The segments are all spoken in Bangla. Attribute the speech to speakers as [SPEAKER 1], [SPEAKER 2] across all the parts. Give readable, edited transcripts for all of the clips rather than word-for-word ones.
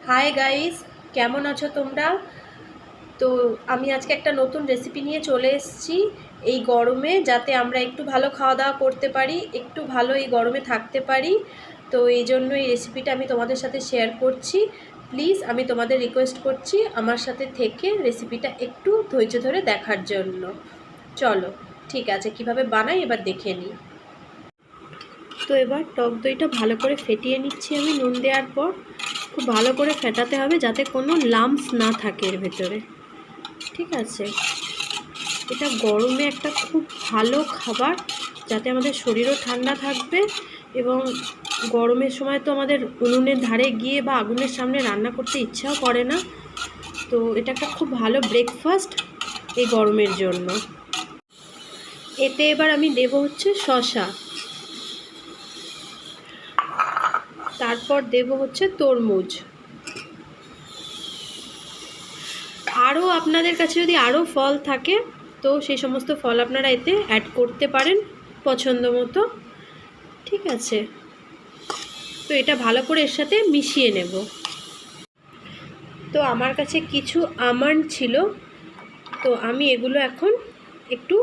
[SPEAKER 1] হাই গাইস, কেমন আছো তোমরা? তো আমি আজকে একটা নতুন রেসিপি নিয়ে চলে এসেছি এই গরমে, যাতে আমরা একটু ভালো খাওয়া দাওয়া করতে পারি, একটু ভালো এই গরমে থাকতে পারি। তো এই জন্য এই রেসিপিটা আমি তোমাদের সাথে শেয়ার করছি। প্লিজ আমি তোমাদের রিকোয়েস্ট করছি আমার সাথে থেকে রেসিপিটা একটু ধৈর্য ধরে দেখার জন্য। চলো, ঠিক আছে, কিভাবে বানাই এবার দেখে নিই। তো এবার টক দইটা ভালো করে ফেটিয়ে নিচ্ছি আমি নুন দেওয়ার পর। খুব ভালো করে ফেটাতে হবে যাতে কোনো লাম্পস না থাকে এর ভেতরে। ঠিক আছে, এটা গরমে একটা খুব ভালো খাবার, যাতে আমাদের শরীরও ঠান্ডা থাকবে এবং গরমের সময় তো আমাদের উনুনের ধারে গিয়ে বা আগুনের সামনে রান্না করতে ইচ্ছাও করে না। তো এটা একটা খুব ভালো ব্রেকফাস্ট এই গরমের জন্য। এতে এবার আমি দেব হচ্ছে শসা, তারপর দেব হচ্ছে তরমুজ। আরও আপনাদের কাছে যদি আরও ফল থাকে তো সেই সমস্ত ফল আপনারা এতে অ্যাড করতে পারেন পছন্দ মতো। ঠিক আছে, তো এটা ভালো করে এর সাথে মিশিয়ে নেব। তো আমার কাছে কিছু আমন্ড ছিল, তো আমি এগুলো এখন একটু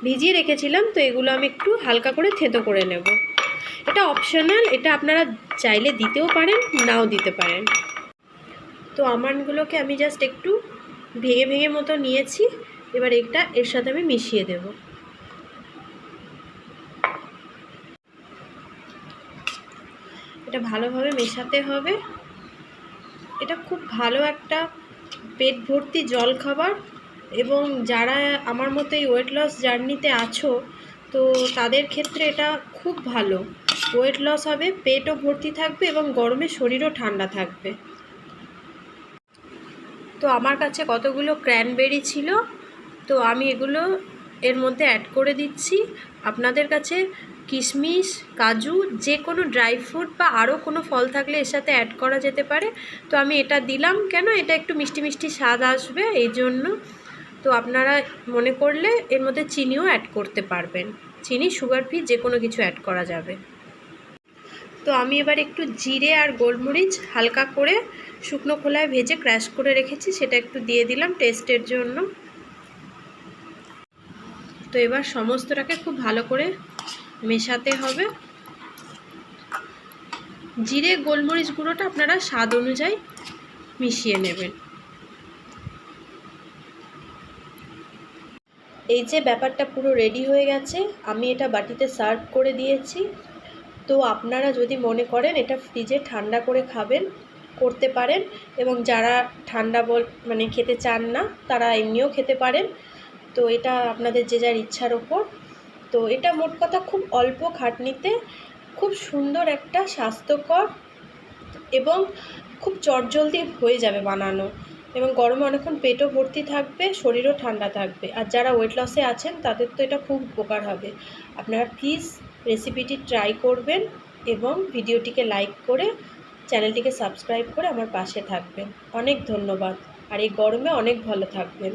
[SPEAKER 1] ভিজিয়ে রেখেছিলাম, তো এগুলো আমি একটু হালকা করে থেতো করে নেব। এটা অপশনাল, এটা আপনারা চাইলে দিতেও পারেন, নাও দিতে পারেন। তো আমন্ডগুলোকে আমি জাস্ট একটু ভেঙে ভেঙে মতো নিয়েছি। এবার এটা এর সাথে আমি মিশিয়ে দেব। এটা ভালোভাবে মেশাতে হবে। এটা খুব ভালো একটা পেট ভর্তি জল খাবার, এবং যারা আমার মতো এই ওয়েট লস জার্নিতে আছো তো তাদের ক্ষেত্রে এটা খুব ভালো। ওয়েট লস হবে, পেটও ভর্তি থাকবে এবং গরমে শরীরও ঠান্ডা থাকবে। তো আমার কাছে কতগুলো ক্র্যানবেরি ছিল, তো আমি এগুলো এর মধ্যে অ্যাড করে দিচ্ছি। আপনাদের কাছে কিশমিশ, কাজু, যে কোনো ড্রাই ফ্রুট বা আরও কোনো ফল থাকলে এর সাথে অ্যাড করা যেতে পারে। তো আমি এটা দিলাম কেন, এটা একটু মিষ্টি মিষ্টি স্বাদ আসবে এই জন্য। তো আপনারা মনে করলে এর মধ্যে চিনিও অ্যাড করতে পারবেন, চিনি, সুগার ফ্রি যে কোনো কিছু অ্যাড করা যাবে। তো আমি এবার একটু জিরে আর গোলমরিচ হালকা করে শুকনো খোলায় ভেজে ক্র্যাশ করে রেখেছি, সেটা একটু দিয়ে দিলাম টেস্টের জন্য। তো এবার সমস্তটাকে খুব ভালো করে মেশাতে হবে। জিরে গোলমরিচ গুঁড়োটা আপনারা স্বাদ অনুযায়ী মিশিয়ে নেবেন। এই যে ব্যাপারটা পুরো রেডি হয়ে গেছে, আমি এটা বাটিতে সার্ভ করে দিয়েছি। তো আপনারা যদি মনে করেন এটা ফ্রিজে ঠান্ডা করে খাবেন, করতে পারেন, এবং যারা ঠান্ডা খেতে চান না তারা এমনিও খেতে পারেন। তো এটা আপনাদের যে যার ইচ্ছার ওপর। তো এটা মোট কথা খুব অল্প খাটনিতে খুব সুন্দর একটা স্বাস্থ্যকর এবং খুব চটজলদি হয়ে যাবে বানানো, এবং গরমে অনেকক্ষণ পেটও ভর্তি থাকবে, শরীরও ঠান্ডা থাকবে। আর যারা ওয়েট লসে আছেন তাদের তো এটা খুব উপকার হবে। আপনারা প্লিজ রেসিপিটি ট্রাই করবেন এবং ভিডিওটিকে লাইক করে চ্যানেলটিকে সাবস্ক্রাইব করে আমার পাশে থাকবেন। অনেক ধন্যবাদ, আর এই গরমে অনেক ভালো থাকবেন।